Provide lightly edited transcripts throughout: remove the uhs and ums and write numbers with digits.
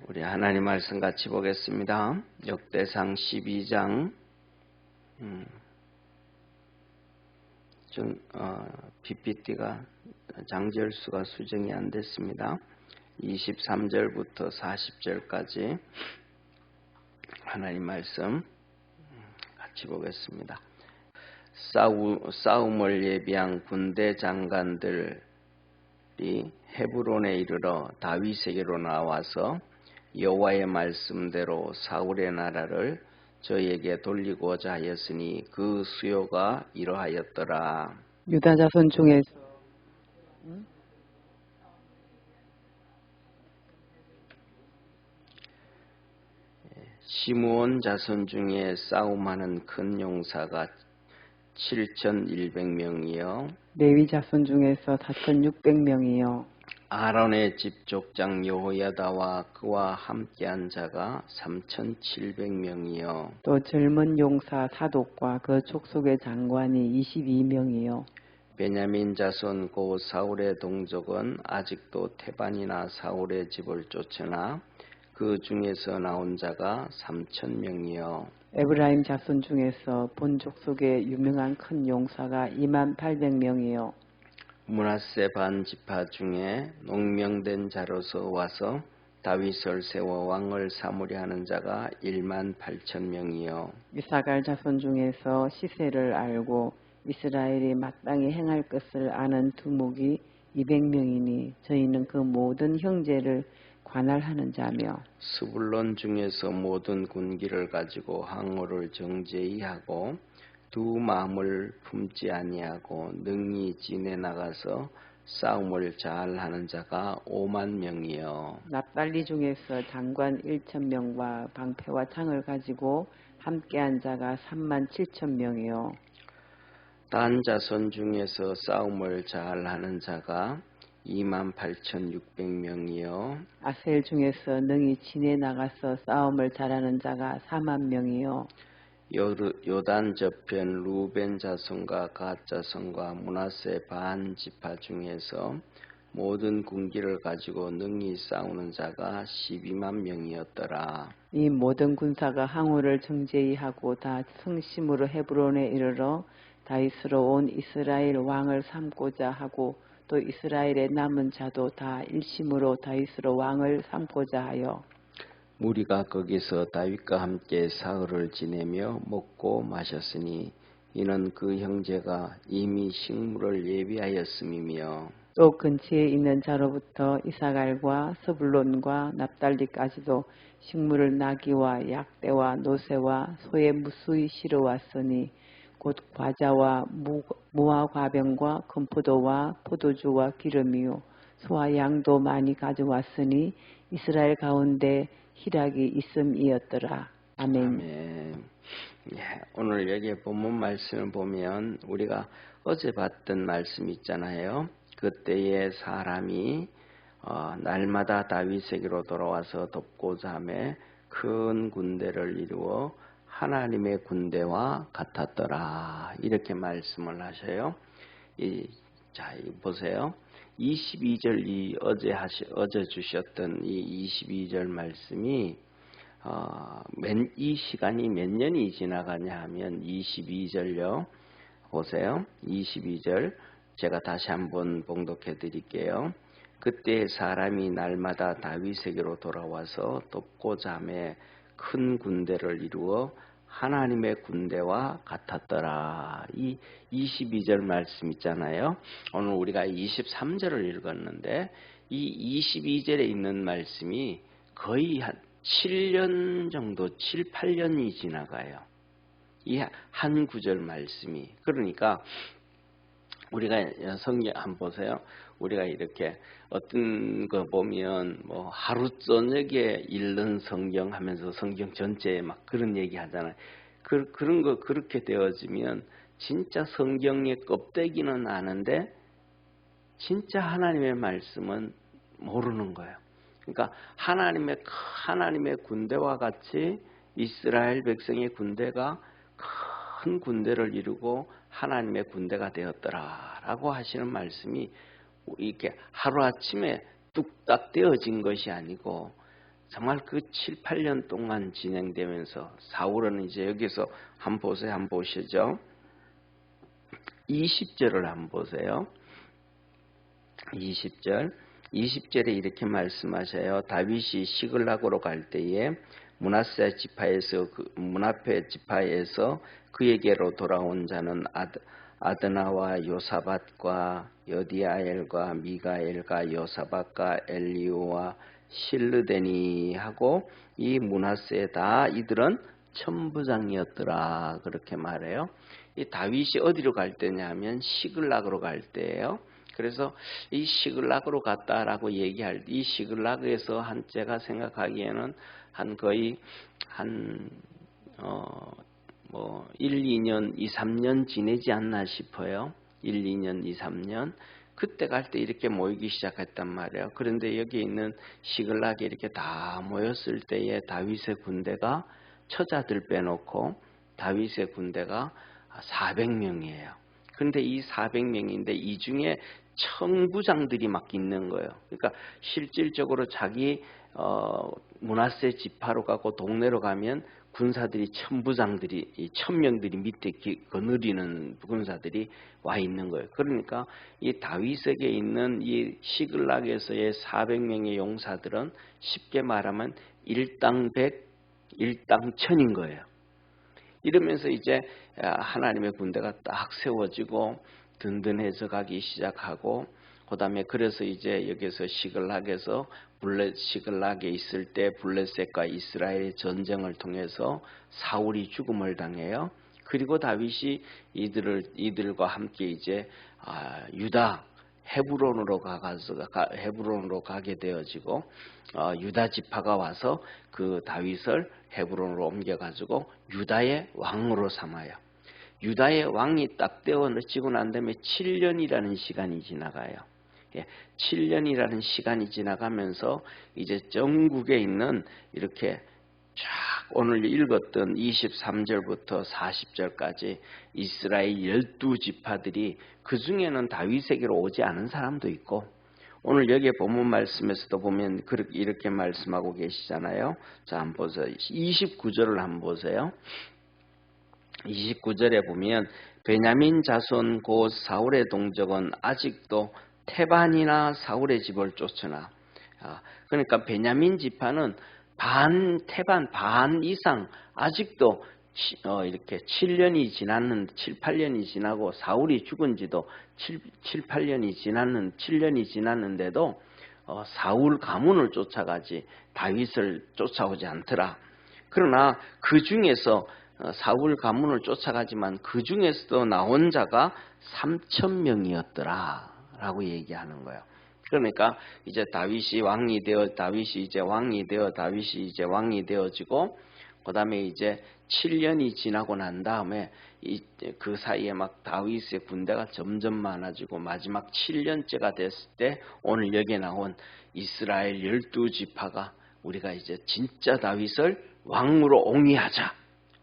우리 하나님 말씀 같이 보겠습니다. 역대상 12장 PPT가 장지열수가 수정이 안 됐습니다. 23절부터 40절까지 하나님 말씀 같이 보겠습니다. 싸움을 예비한 군대 장관들이 헤브론에 이르러 다윗에게로 나와서 여호와의 말씀대로 사울의 나라를 저에게 돌리고자 하였으니 그 수요가 이러하였더라. 유다 자손 중에서 시므온 자손 중에 싸움하는 큰 용사가 7,100명이요. 레위 자손 중에서 4,600명이요. 아론의 집 족장 여호야다와 그와 함께한 자가 3,700명이요. 또 젊은 용사 사독과 그 족속의 장관이 22명이요. 베냐민 자손 고 사울의 동족은 아직도 테반이나 사울의 집을 쫓으나 그 중에서 나온 자가 3,000명이요. 에브라임 자손 중에서 본 족속의 유명한 큰 용사가 28,000명이요. 므낫세 반 지파 중에 농명된 자로서 와서 다윗을 세워 왕을 삼으려 하는 자가 18,000명이요. 이사갈 자손 중에서 시세를 알고 이스라엘이 마땅히 행할 것을 아는 두목이 200명이니 저희는 그 모든 형제를 관할하는 자며 스불론 중에서 모든 군기를 가지고 항우를 정제히 하고 두 마음을 품지 아니하고 능히 진에 나가서 싸움을 잘하는 자가 50,000명이요. 납달리 중에서 장관 1,000명과 방패와 창을 가지고 함께한 자가 37,000명이요. 단 자손 중에서 싸움을 잘하는 자가 28,600명이요. 아셀 중에서 능히 진에 나가서 싸움을 잘하는 자가 40,000명이요. 요단 저편 루벤 자손과 갓 자손과 므낫세 반 지파 중에서 모든 군기를 가지고 능히 싸우는 자가 120,000명이었더라. 이 모든 군사가 항우를 정제히 하고 다 성심으로 헤브론에 이르러 다윗으로 온 이스라엘 왕을 삼고자 하고 또 이스라엘의 남은 자도 다 일심으로 다윗으로 왕을 삼고자 하여 무리가 거기서 다윗과 함께 사흘을 지내며 먹고 마셨으니 이는 그 형제가 이미 식물을 예비하였음이며 또 근처에 있는 자로부터 이사갈과 스불론과 납달리까지도 식물을 나귀와 약대와 노새와 소의 무수히 실어왔으니 곧 과자와 무화 과병과 금포도와 포도주와 기름이요 소와 양도 많이 가져왔으니 이스라엘 가운데 희락이 있음이었더라. 아멘. 아멘. 오늘 여기 본문 말씀을 보면 우리가 어제 봤던 말씀 있잖아요. 그때의 사람이 날마다 다윗에게로 돌아와서 돕고자 하며 큰 군대를 이루어 하나님의 군대와 같았더라. 이렇게 말씀을 하셔요. 자, 보세요. 22절 어제 주셨던 이 22절 말씀이 이 시간이 몇 년이 지나가냐 하면 22절요. 보세요. 22절 제가 다시 한번 봉독해 드릴게요. 그때 사람이 날마다 다윗에게로 돌아와서 돕고자 하며 큰 군대를 이루어 하나님의 군대와 같았더라. 이 22절 말씀 있잖아요. 오늘 우리가 23절을 읽었는데 이 22절에 있는 말씀이 거의 한 7년 정도, 7, 8년이 지나가요. 이 한 구절 말씀이. 그러니까 우리가 성경 한번 보세요. 우리가 이렇게 어떤 거 보면 뭐 하루 저녁에 읽는 성경 하면서 성경 전체에 막 그런 얘기 하잖아요. 그런 거 그렇게 되어지면 진짜 성경의 껍데기는 아는데 진짜 하나님의 말씀은 모르는 거예요. 그러니까 하나님의 군대와 같이 이스라엘 백성의 군대가 큰 군대를 이루고 하나님의 군대가 되었더라라고 하시는 말씀이 이렇게 하루아침에 뚝딱 되어진 것이 아니고 정말 그 7, 8년 동안 진행되면서 사울은 이제 여기서 한번 보세요. 한번 보시죠. 20절을 한번 보세요. 20절에 이렇게 말씀하셔요. 다윗이 시글락으로 갈 때에 므낫세 지파에서 그에게로 돌아온 자는 아드나와 요사밧과 여디아엘과 미가엘과 요사밧과 엘리오와 실르데니 하고 이 므낫세 다 이들은 천부장이었더라 그렇게 말해요. 이 다윗이 어디로 갈 때냐면 시글락으로 갈 때예요. 그래서 이 시글락으로 갔다라고 얘기할 이 시글락에서 제가 생각하기에는 한 거의 1, 2년, 2, 3년 지내지 않나 싶어요. 1, 2년, 2, 3년. 그때 갈 때 이렇게 모이기 시작했단 말이에요. 그런데 여기 있는 시글락에 이렇게 다 모였을 때에 다윗의 군대가 처자들 빼놓고 다윗의 군대가 400명이에요. 그런데 이 400명인데 이 중에 청부장들이 막 있는 거예요. 그러니까 실질적으로 자기 므낫세 지파로 가고 동네로 가면 군사들이 천부장들이 이 1000명들이 밑에 거느리는 군사들이 와 있는 거예요. 그러니까 이 다윗에게 있는 이 시글락에서의 400명의 용사들은 쉽게 말하면 일당 100, 일당 1000인 거예요. 이러면서 이제 하나님의 군대가 딱 세워지고 든든해져 가기 시작하고 그 다음에 그래서 이제 여기서 시글락에서 시글락에 있을 때 블레셋과 이스라엘의 전쟁을 통해서 사울이 죽음을 당해요. 그리고 다윗이 이들과 함께 이제 유다 헤브론으로 가게 되어지고 유다 지파가 와서 그 다윗을 헤브론으로 옮겨가지고 유다의 왕으로 삼아요. 유다의 왕이 딱 되어지고 난 다음에 7년이라는 시간이 지나가요. 7년이라는 시간이 지나가면서 이제 전국에 있는 이렇게 쫙 오늘 읽었던 23절부터 40절까지 이스라엘 12지파들이 그 중에는 다윗에게로 오지 않은 사람도 있고 오늘 여기에 본문 말씀에서도 보면 이렇게 말씀하고 계시잖아요. 자, 한번 보세요. 29절을 한번 보세요. 29절에 보면 베냐민 자손 곧 사울의 동족은 아직도 태반이나 사울의 집을 쫓으나 그러니까 베냐민 지파는 태반 반 이상 아직도 이렇게 7년이 지났는 7, 8년이 지나고 사울이 죽은 지도 7, 8년이 지났는데도 사울 가문을 쫓아가지 다윗을 쫓아오지 않더라. 그러나 그 중에서 사울 가문을 쫓아가지만 그 중에서도 나온 자가 3000명이었더라 라고 얘기하는 거예요. 그러니까 이제 다윗이 이제 왕이 되어지고 그 다음에 이제 7년이 지나고 난 다음에 그 사이에 막 다윗의 군대가 점점 많아지고 마지막 7년째가 됐을 때 오늘 여기에 나온 이스라엘 12지파가 우리가 이제 진짜 다윗을 왕으로 옹이하자,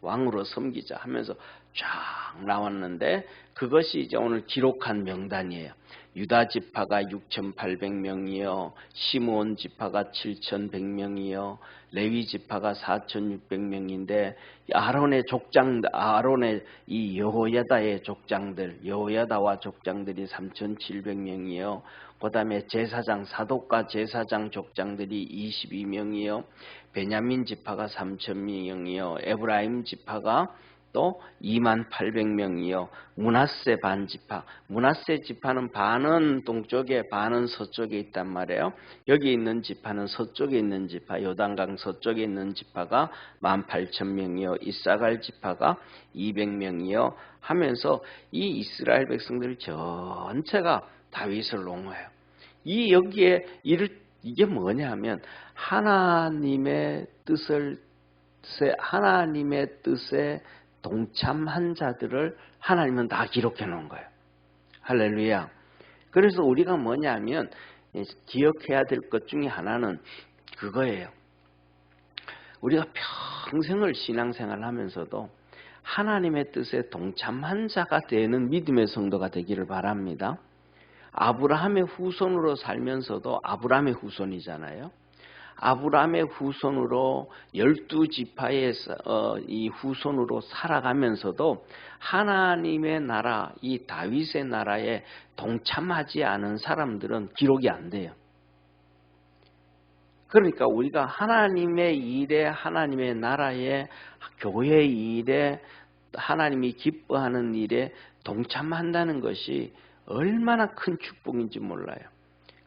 왕으로 섬기자 하면서 쫙 나왔는데 그것이 이제 오늘 기록한 명단이에요. 유다 지파가 6,800명이요, 시므온 지파가 7,100명이요, 레위 지파가 4,600명인데 아론의 이 여호야다의 족장들, 여호야다와 족장들이 3,700명이요. 그다음에 제사장 사독과 제사장 족장들이 22명이요. 베냐민 지파가 3,000명이요. 에브라임 지파가 또 2800명이요. 므낫세 반지파. 므낫세 지파는 반은 동쪽에 반은 서쪽에 있단 말이에요. 여기 있는 지파는 서쪽에 있는 지파, 요단강 서쪽에 있는 지파가 18,000명이요. 이사갈 지파가 200명이요. 하면서 이 이스라엘 백성들 전체가 다윗을 옹호해요. 여기에 이게 뭐냐 하면 하나님의 뜻에 동참한 자들을 하나님은 다 기록해 놓은 거예요. 할렐루야. 그래서 우리가 뭐냐면 기억해야 될 것 중에 하나는 그거예요. 우리가 평생을 신앙생활을 하면서도 하나님의 뜻에 동참한 자가 되는 믿음의 성도가 되기를 바랍니다. 아브라함의 후손으로 살면서도 아브라함의 후손이잖아요. 아브라함의 후손으로 12지파의 이 후손으로 살아가면서도 하나님의 나라, 이 다윗의 나라에 동참하지 않은 사람들은 기록이 안 돼요. 그러니까 우리가 하나님의 일에, 하나님의 나라에, 교회의 일에, 하나님이 기뻐하는 일에 동참한다는 것이 얼마나 큰 축복인지 몰라요.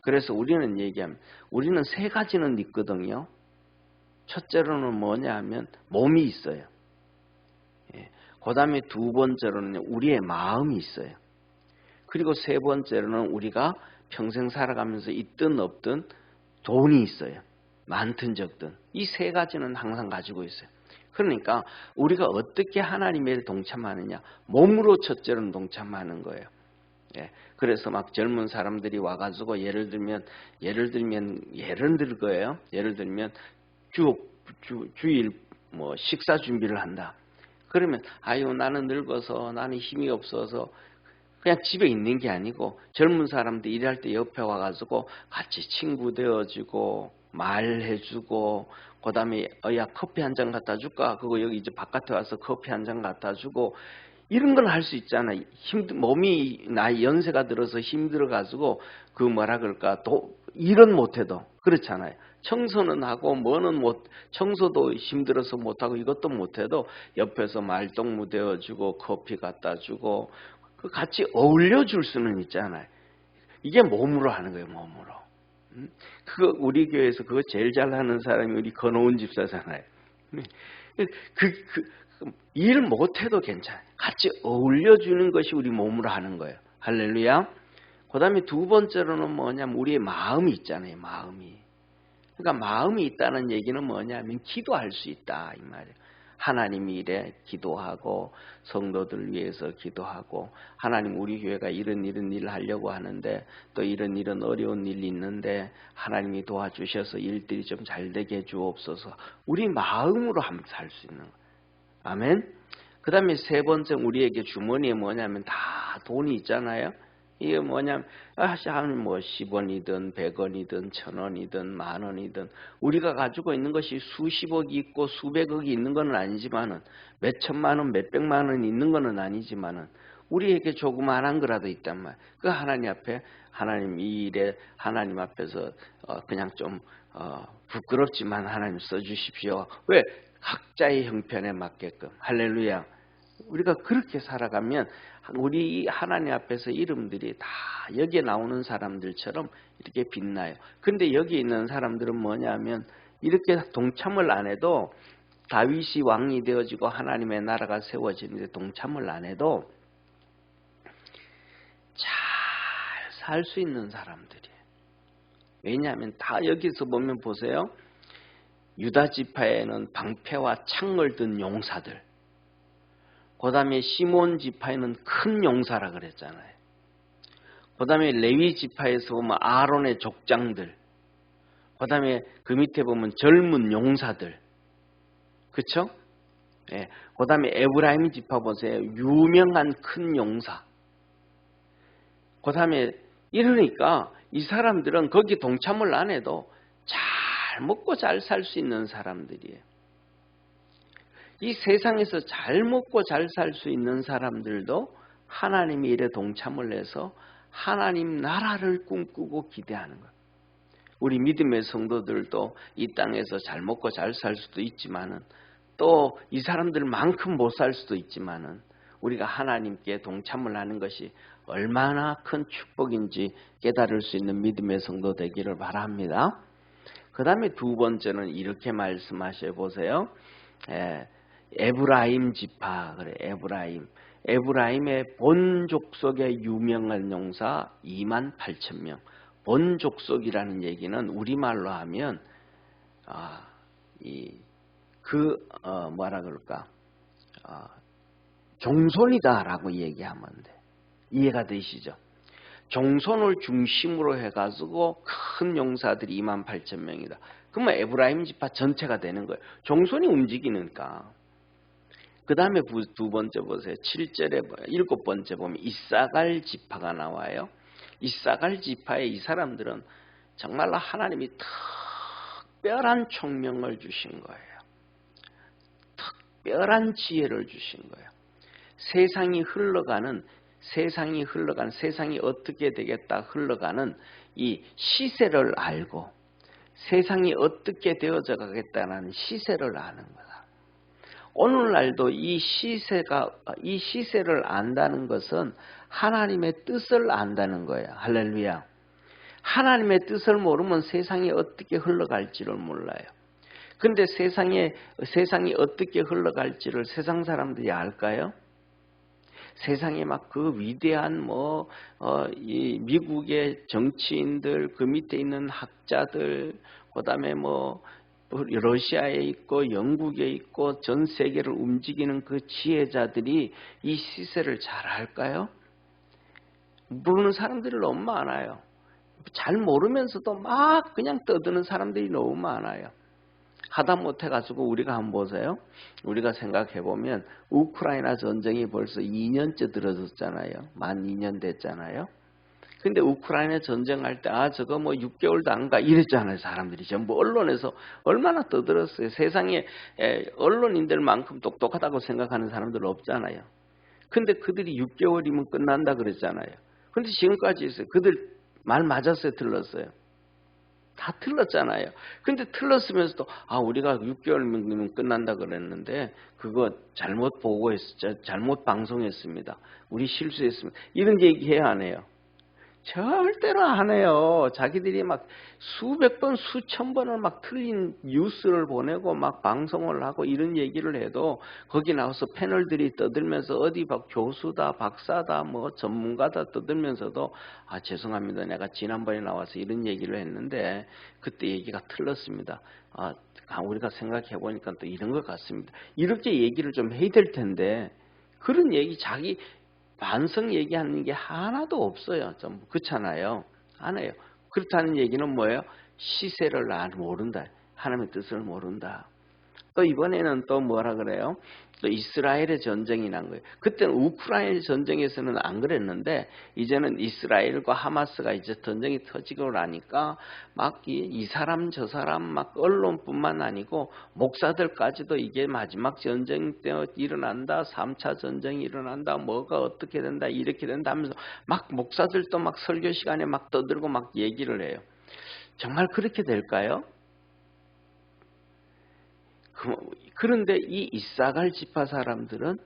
그래서 우리는 얘기하면 우리는 세 가지는 있거든요. 첫째로는 뭐냐 하면 몸이 있어요. 그 다음에 두 번째로는 우리의 마음이 있어요. 그리고 세 번째로는 우리가 평생 살아가면서 있든 없든 돈이 있어요. 많든 적든. 이 세 가지는 항상 가지고 있어요. 그러니까 우리가 어떻게 하나님의 일에 동참하느냐. 몸으로 첫째로는 동참하는 거예요. 그래서 막 젊은 사람들이 와가지고 예를 들면 예를 들 거예요. 예를 들면 주일 뭐 식사 준비를 한다. 그러면 아유 나는 늙어서 나는 힘이 없어서 그냥 집에 있는 게 아니고 젊은 사람들 일할 때 옆에 와가지고 같이 친구 되어주고 말해주고 그다음에 야 커피 한 잔 갖다 줄까? 그거 여기 이제 바깥에 와서 커피 한 잔 갖다 주고 이런 걸 할 수 있잖아요. 몸이 나이 연세가 들어서 힘들어가지고 그 뭐라 그럴까 일은 못해도 그렇잖아요. 청소는 하고 뭐는 청소도 힘들어서 못하고 이것도 못해도 옆에서 말동무 되어주고 커피 갖다 주고 같이 어울려줄 수는 있잖아요. 이게 몸으로 하는 거예요. 몸으로. 그거 우리 교회에서 그거 제일 잘하는 사람이 우리 건호은 집사잖아요. 일 못해도 괜찮아요. 같이 어울려주는 것이 우리 몸으로 하는 거예요. 할렐루야. 그 다음에 두 번째로는 뭐냐면 우리의 마음이 있잖아요. 마음이. 그러니까 마음이 있다는 얘기는 뭐냐면 기도할 수 있다 이 말이에요. 하나님 일에 기도하고 성도들 위해서 기도하고 하나님 우리 교회가 이런 일을 하려고 하는데 또 이런 어려운 일이 있는데 하나님이 도와주셔서 일들이 좀 잘 되게 해주옵소서. 우리 마음으로 한번 살 수 있는 거예요. 아멘. 그 다음에 세 번째 우리에게 주머니에 뭐냐면 다 돈이 있잖아요. 이게 뭐냐면 하면 뭐 10원이든 100원이든 1000원이든 만원이든 우리가 가지고 있는 것이 수십억이 있고 수백억이 있는 건 아니지만은 몇 천만원 몇백만 원 있는 건 아니지만은 우리에게 조그만한 거라도 있단 말이에요. 그 하나님 앞에 하나님 이 일에 하나님 앞에서 그냥 좀 부끄럽지만 하나님 써주십시오. 왜? 각자의 형편에 맞게끔. 할렐루야. 우리가 그렇게 살아가면 우리 하나님 앞에서 이름들이 다 여기에 나오는 사람들처럼 이렇게 빛나요. 근데 여기 있는 사람들은 뭐냐면 이렇게 동참을 안 해도 다윗이 왕이 되어지고 하나님의 나라가 세워지는데 동참을 안 해도 잘 살 수 있는 사람들이에요. 왜냐하면 다 여기서 보면 보세요. 유다 지파에는 방패와 창을 든 용사들, 그 다음에 시몬 지파에는 큰 용사라 그랬잖아요. 그 다음에 레위 지파에서 보면 아론의 족장들, 그 다음에 그 밑에 보면 젊은 용사들, 그쵸? 예. 그 다음에 에브라임 지파 보세요. 유명한 큰 용사. 그 다음에 이러니까 이 사람들은 거기 동참을 안 해도 잘 먹고 잘 살 수 있는 사람들이에요. 이 세상에서 잘 먹고 잘 살 수 있는 사람들도 하나님의 일에 동참을 해서 하나님 나라를 꿈꾸고 기대하는 거예요. 우리 믿음의 성도들도 이 땅에서 잘 먹고 잘 살 수도 있지만은 또 이 사람들만큼 못 살 수도 있지만은 우리가 하나님께 동참을 하는 것이 얼마나 큰 축복인지 깨달을 수 있는 믿음의 성도 되기를 바랍니다. 그 다음에 두 번째는 이렇게 말씀하셔 보세요. 에브라임 지파, 그래, 에브라임의 본 족속의 유명한 용사 28,000명. 본 족속이라는 얘기는 우리말로 하면 뭐라 그럴까? 종손이다라고 얘기하면 돼. 이해가 되시죠? 종손을 중심으로 해가지고 큰 용사들이 28,000명이다. 그러면 에브라임 지파 전체가 되는 거예요. 종손이 움직이니까. 그 다음에 두 번째 보세요. 7절에 7번째 보면 이사갈 지파가 나와요. 이사갈 지파의 이 사람들은 정말로 하나님이 특별한 총명을 주신 거예요. 특별한 지혜를 주신 거예요. 세상이 어떻게 되겠다 흘러가는 이 시세를 알고 세상이 어떻게 되어져 가겠다는 시세를 아는 거다. 오늘날도 이 시세를 안다는 것은 하나님의 뜻을 안다는 거예요. 할렐루야. 하나님의 뜻을 모르면 세상이 어떻게 흘러갈지를 몰라요. 그런데 세상이 어떻게 흘러갈지를 세상 사람들이 알까요? 세상에 막 그 위대한 이 미국의 정치인들, 그 밑에 있는 학자들, 그다음에 러시아에 있고 영국에 있고 전 세계를 움직이는 그 지혜자들이 이 시세를 잘 알까요? 모르는 사람들이 너무 많아요. 잘 모르면서도 막 그냥 떠드는 사람들이 너무 많아요. 하다못해 가지고 우리가 한번 보세요. 우리가 생각해 보면 우크라이나 전쟁이 벌써 2년째 들어졌잖아요. 만 2년 됐잖아요. 근데 우크라이나 전쟁할 때 저거 6개월도 안 가 이랬잖아요. 사람들이 전부 언론에서 얼마나 떠들었어요. 세상에 언론인들만큼 똑똑하다고 생각하는 사람들 없잖아요. 근데 그들이 6개월이면 끝난다 그랬잖아요. 근데 지금까지 있어요. 그들 말 맞았어요? 틀렸어요? 다 틀렸잖아요. 근데 틀렸으면서도 우리가 6개월이면 끝난다 그랬는데 그거 잘못 보고했었죠. 잘못 방송했습니다. 우리 실수했습니다. 이런 얘기해야 안 해요? 절대로 안 해요. 자기들이 막 수백 번, 수천 번을 막 틀린 뉴스를 보내고 막 방송을 하고 이런 얘기를 해도 거기 나와서 패널들이 떠들면서 어디 교수다, 박사다, 전문가다 떠들면서도 죄송합니다. 내가 지난번에 나와서 이런 얘기를 했는데 그때 얘기가 틀렸습니다. 우리가 생각해 보니까 또 이런 것 같습니다. 이렇게 얘기를 좀 해야 될 텐데 그런 얘기 자기 반성 얘기하는 게 하나도 없어요. 전부 그렇잖아요. 안 해요. 그렇다는 얘기는 뭐예요? 시세를 모른다. 하나님의 뜻을 모른다. 또 이번에는 또 뭐라 그래요? 또 이스라엘의 전쟁이 난 거예요. 그때는 우크라이나 전쟁에서는 안 그랬는데 이제는 이스라엘과 하마스가 이제 전쟁이 터지고 나니까 막 이 사람 저 사람 막 언론뿐만 아니고 목사들까지도 이게 마지막 전쟁 때 일어난다, 3차 전쟁이 일어난다, 뭐가 어떻게 된다, 이렇게 된다 하면서 막 목사들도 막 설교 시간에 막 떠들고 막 얘기를 해요. 정말 그렇게 될까요? 그런데 이 이사갈 지파 사람들은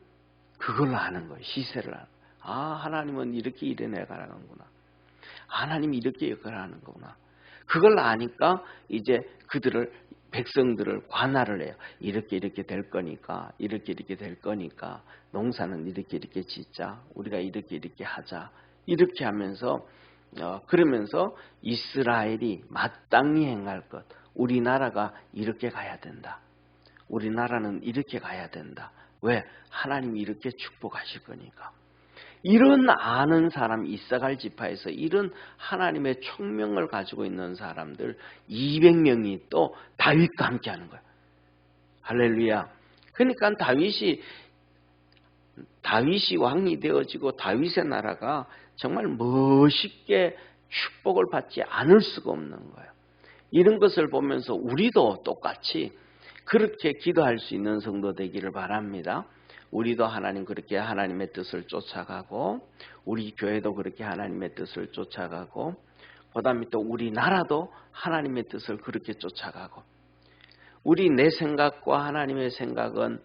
그걸 아는 거예요. 시세를 아는 거예요. 하나님은 이렇게 일해내가는구나. 하나님이 이렇게 역할하는 거구나. 그걸 아니까 이제 백성들을 관할을 해요. 이렇게 될 거니까, 이렇게 될 거니까, 농사는 이렇게 짓자, 우리가 이렇게 하자. 이렇게 하면서 그러면서 이스라엘이 마땅히 행할 것, 우리나라가 이렇게 가야 된다. 우리나라는 이렇게 가야 된다. 왜? 하나님이 이렇게 축복하실 거니까. 이런 아는 사람, 이사갈 지파에서 이런 하나님의 총명을 가지고 있는 사람들 200명이 또 다윗과 함께 하는 거예요. 할렐루야. 그러니까 다윗이 왕이 되어지고 다윗의 나라가 정말 멋있게 축복을 받지 않을 수가 없는 거예요. 이런 것을 보면서 우리도 똑같이 그렇게 기도할 수 있는 성도 되기를 바랍니다. 우리도 그렇게 하나님의 뜻을 쫓아가고 우리 교회도 그렇게 하나님의 뜻을 쫓아가고 그다음에 또 우리나라도 하나님의 뜻을 그렇게 쫓아가고 내 생각과 하나님의 생각은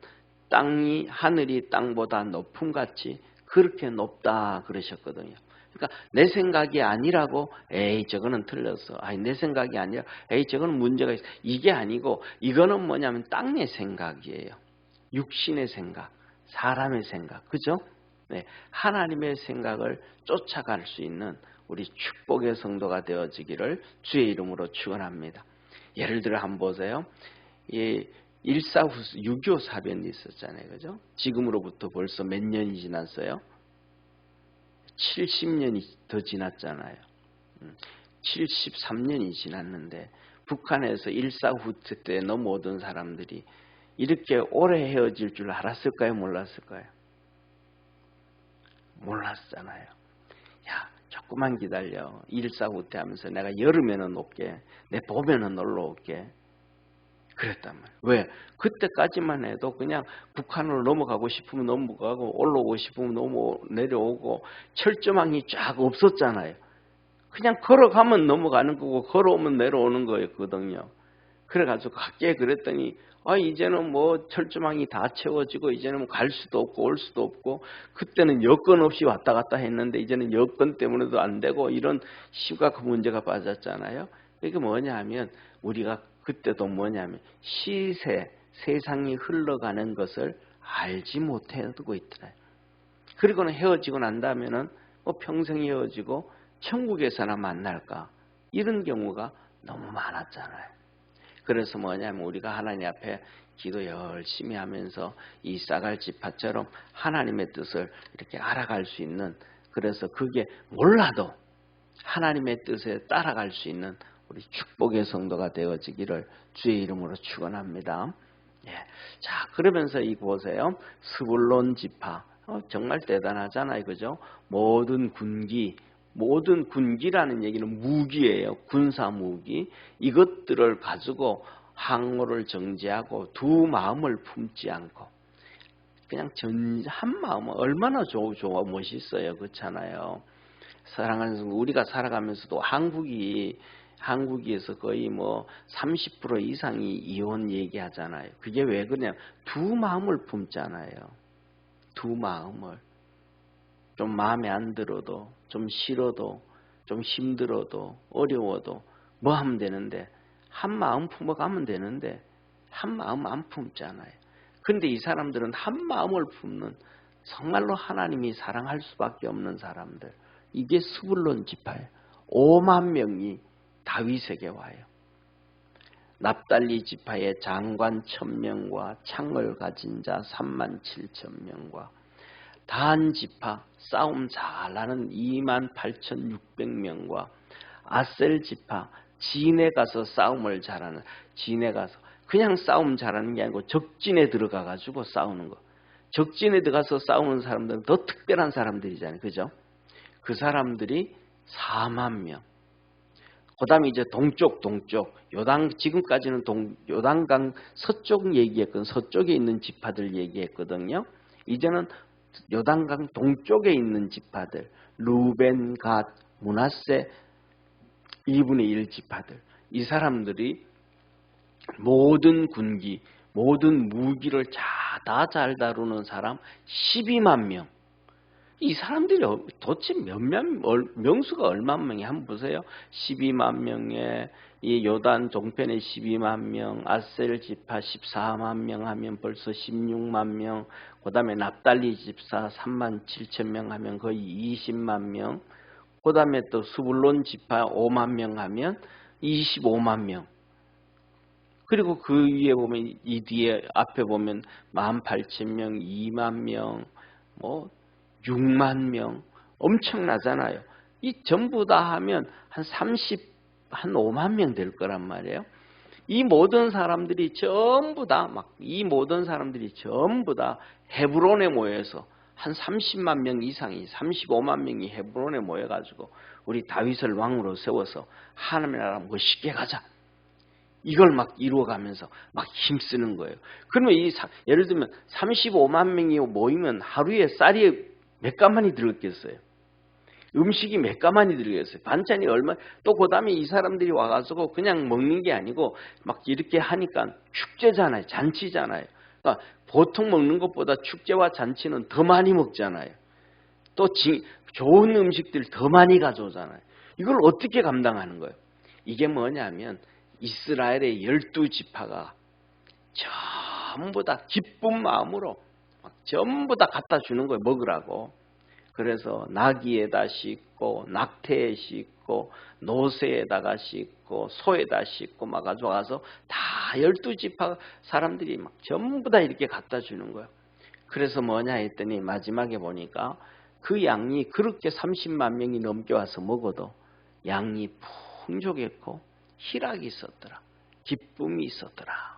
하늘이 땅보다 높음같이 그렇게 높다 그러셨거든요. 그러니까 내 생각이 아니라고 저거는 틀렸어. 내 생각이 아니라 저거는 문제가 있어. 이게 아니고 이거는 뭐냐면 땅의 생각이에요. 육신의 생각, 사람의 생각. 그죠? 네, 하나님의 생각을 쫓아갈 수 있는 우리 축복의 성도가 되어지기를 주의 이름으로 축원합니다. 예를 들어 한번 보세요. 6.25 사변이 있었잖아요. 그죠? 지금으로부터 벌써 몇 년이 지났어요? 70년이 더 지났잖아요. 73년이 지났는데 북한에서 1.4 때 넘어오던 사람들이 이렇게 오래 헤어질 줄 알았을까요? 몰랐을까요? 몰랐잖아요. 조금만 기다려. 1.4 때 하면서 내가 여름에는 올게. 내 봄에는 놀러 올게. 그랬단 말이에요. 왜? 그때까지만 해도 그냥 북한으로 넘어가고 싶으면 넘어가고 올라오고 싶으면 내려오고 철조망이 쫙 없었잖아요. 그냥 걸어가면 넘어가는 거고 걸어오면 내려오는 거였거든요. 그래가지고 각계 그랬더니 이제는 뭐 철조망이 다 채워지고 이제는 뭐 갈 수도 없고 올 수도 없고, 그때는 여건 없이 왔다 갔다 했는데 이제는 여건 때문에도 안 되고 이런 심각한 문제가 빠졌잖아요. 이게 뭐냐 하면 우리가 그때도 뭐냐면 시세, 세상이 흘러가는 것을 알지 못하고 있더라. 그리고는 헤어지고 난 다음에는 뭐 평생 헤어지고 천국에서나 만날까, 이런 경우가 너무 많았잖아요. 그래서 뭐냐면 우리가 하나님 앞에 기도 열심히 하면서 이 쌍갈지파처럼 하나님의 뜻을 이렇게 알아갈 수 있는, 그래서 그게 몰라도 하나님의 뜻에 따라갈 수 있는 우리 축복의 성도가 되어지기를 주의 이름으로 축원합니다. 예. 자, 그러면서 이 보세요. 스불론 지파 정말 대단하잖아요, 그죠? 모든 군기라는 얘기는 무기예요. 군사 무기. 이것들을 가지고 항로를 정지하고 두 마음을 품지 않고 그냥 한 마음, 얼마나 좋아 멋있어요. 그렇잖아요. 사랑하는 우리가 살아가면서도 한국에서 거의 뭐 30% 이상이 이혼 얘기하잖아요. 그게 왜 그러냐? 두 마음을 품잖아요. 두 마음을. 좀 마음에 안 들어도, 좀 싫어도, 좀 힘들어도, 어려워도 뭐 하면 되는데, 한 마음 품어가면 되는데 한 마음 안 품잖아요. 근데 이 사람들은 한 마음을 품는, 정말로 하나님이 사랑할 수밖에 없는 사람들, 이게 스불론 지파예요. 5만 명이 다윗에게 와요. 납달리 지파의 장관 1000명과 창을 가진 자 37,000명과 단 지파 싸움 잘하는 28,600명과 아셀 지파 진에 가서 싸움을 잘하는, 진에 가서 그냥 싸움 잘하는 게 아니고 적진에 들어가 가지고 싸우는 거. 적진에 들어가서 싸우는 사람들은 더 특별한 사람들이잖아요. 그죠? 그 사람들이 4만 명. 그 다음에 이제 동쪽, 지금까지는 요단강 서쪽 얘기했거든. 서쪽에 있는 지파들 얘기했거든요. 이제는 요단강 동쪽에 있는 지파들, 루벤, 갓, 므낫세 2분의 1 지파들, 이 사람들이 모든 군기, 모든 무기를 다 잘 다루는 사람 12만 명. 이 사람들이 도대체 명수가 얼마만 명이 한번 보세요. 12만 명에 이 요단 동편에 12만 명, 아셀 지파 14만 명 하면 벌써 16만 명, 그 다음에 납달리 지파 3만 7천 명 하면 거의 20만 명, 그 다음에 또 스불론 지파 5만 명 하면 25만 명. 그리고 그 위에 보면 이 뒤에 앞에 보면 18,000명, 2만 명, 뭐 6만 명, 엄청나잖아요. 이 전부 다 하면 한 5만 명 될 거란 말이에요. 이 모든 사람들이 전부 다 헤브론에 모여서 한 30만 명 이상이, 35만 명이 헤브론에 모여가지고 우리 다윗을 왕으로 세워서 하나님의 나라 멋있게 가자. 이걸 막 이루어가면서 막 힘쓰는 거예요. 그러면 예를 들면 35만 명이 모이면 하루에 쌀이 몇 가마니 들었겠어요? 음식이 몇 가마니 들겠어요? 반찬이 얼마? 또 그 다음에 이 사람들이 와가지고 그냥 먹는 게 아니고 막 이렇게 하니까 축제잖아요. 잔치잖아요. 그러니까 보통 먹는 것보다 축제와 잔치는 더 많이 먹잖아요. 또 좋은 음식들 더 많이 가져오잖아요. 이걸 어떻게 감당하는 거예요? 이게 뭐냐면 이스라엘의 12지파가 전부 다 기쁜 마음으로 막 전부 다 갖다 주는 거예요. 먹으라고. 그래서 나귀에다 싣고 낙태에 싣고 노새에다가 싣고 소에다 싣고 막 가져와서 다 12지파 사람들이 막 전부 다 이렇게 갖다 주는 거예요. 그래서 뭐냐 했더니 마지막에 보니까 그 양이 그렇게 30만 명이 넘게 와서 먹어도 양이 풍족했고 희락이 있었더라. 기쁨이 있었더라.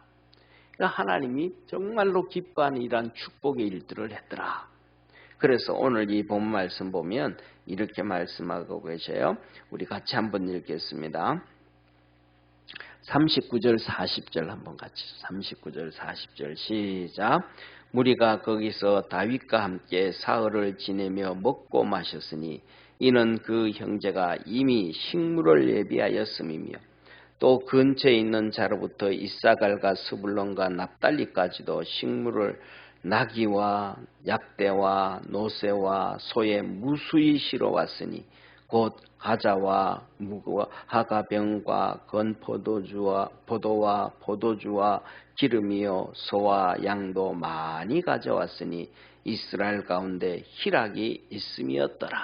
그러니까 하나님이 정말로 기뻐하는 이러한 축복의 일들을 했더라. 그래서 오늘 이 본 말씀 보면 이렇게 말씀하고 계셔요. 우리 같이 한번 읽겠습니다. 39절 40절 한번 같이 39절 40절 시작. 무리가 거기서 다윗과 함께 사흘을 지내며 먹고 마셨으니 이는 그 형제가 이미 식물을 예비하였음이며 또 근처에 있는 자로부터 이사갈과 스불론과 납달리까지도 식물을 나귀와 약대와 노새와 소에 무수히 실어왔으니 곧 가자와 무와 하가병과 건포도주와 포도주와 기름이요 소와 양도 많이 가져왔으니 이스라엘 가운데 희락이 있음이었더라.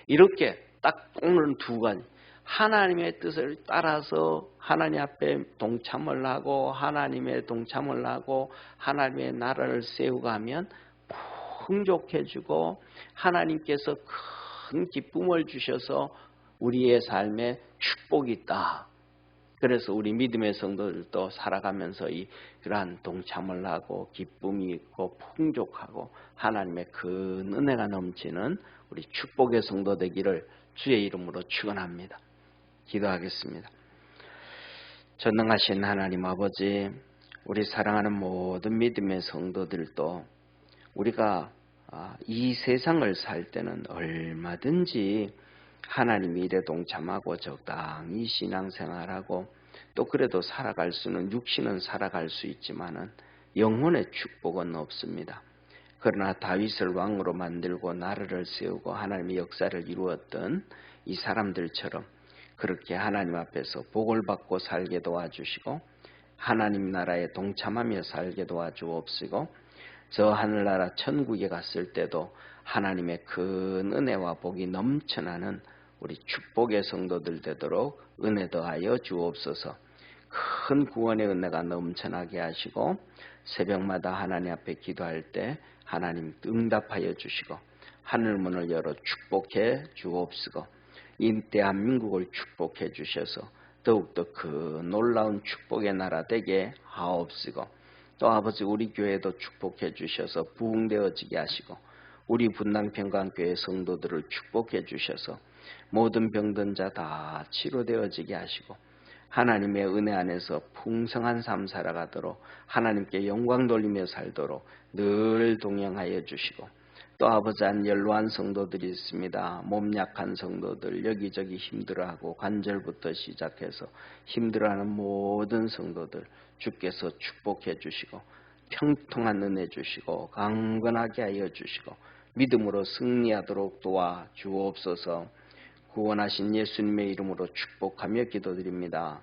이렇게 딱 오늘 두 가지 하나님의 뜻을 따라서 하나님 앞에 동참을 하고 하나님의 동참을 하고 하나님의 나라를 세우고 하면 풍족해지고 하나님께서 큰 기쁨을 주셔서 우리의 삶에 축복이 있다. 그래서 우리 믿음의 성도들도 살아가면서 그러한 동참을 하고 기쁨이 있고 풍족하고 하나님의 큰 은혜가 넘치는 우리 축복의 성도 되기를 주의 이름으로 축원합니다. 기도하겠습니다. 전능하신 하나님 아버지, 우리 사랑하는 모든 믿음의 성도들도 우리가 이 세상을 살 때는 얼마든지 하나님 일에 동참하고 적당히 신앙생활하고 또 그래도 살아갈 수는 육신은 살아갈 수 있지만은 영혼의 축복은 없습니다. 그러나 다윗을 왕으로 만들고 나라를 세우고 하나님의 역사를 이루었던 이 사람들처럼 그렇게 하나님 앞에서 복을 받고 살게 도와주시고 하나님 나라에 동참하며 살게 도와주옵시고 저 하늘나라 천국에 갔을 때도 하나님의 큰 은혜와 복이 넘쳐나는 우리 축복의 성도들 되도록 은혜 더하여 주옵소서. 큰 구원의 은혜가 넘쳐나게 하시고 새벽마다 하나님 앞에 기도할 때 하나님 응답하여 주시고 하늘문을 열어 축복해 주옵시고 이 대한민국을 축복해 주셔서 더욱더 그 놀라운 축복의 나라 되게 하옵시고 또 아버지 우리 교회도 축복해 주셔서 부흥되어지게 하시고 우리 분당평강교회 성도들을 축복해 주셔서 모든 병든 자 다 치료되어지게 하시고 하나님의 은혜 안에서 풍성한 삶 살아가도록 하나님께 영광 돌리며 살도록 늘 동행하여 주시고 또 아버지 한 연로한 성도들이 있습니다. 몸 약한 성도들 여기저기 힘들어하고 관절부터 시작해서 힘들어하는 모든 성도들 주께서 축복해 주시고 평통한 은혜 주시고 강건하게 하여 주시고 믿음으로 승리하도록 도와 주옵소서. 구원하신 예수님의 이름으로 축복하며 기도드립니다.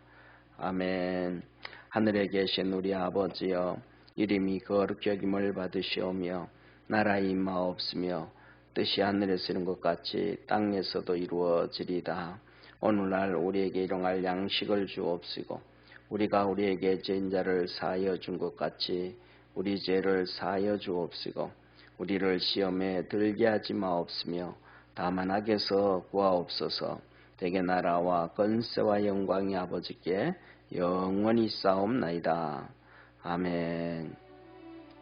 아멘. 하늘에 계신 우리 아버지여 이름이 거룩히 여김을 받으시오며 나라의 임하옵시며 뜻이 하늘에서 이룬 것 같이 땅에서도 이루어지리다. 오늘날 우리에게 일용할 양식을 주옵시고 우리가 우리에게 죄인 자를 사하여 준 것 같이 우리 죄를 사하여 주옵시고 우리를 시험에 들게 하지 마옵시며 다만 악에서 구하옵소서. 대개 나라와 권세와 영광이 아버지께 영원히 싸움나이다. 아멘.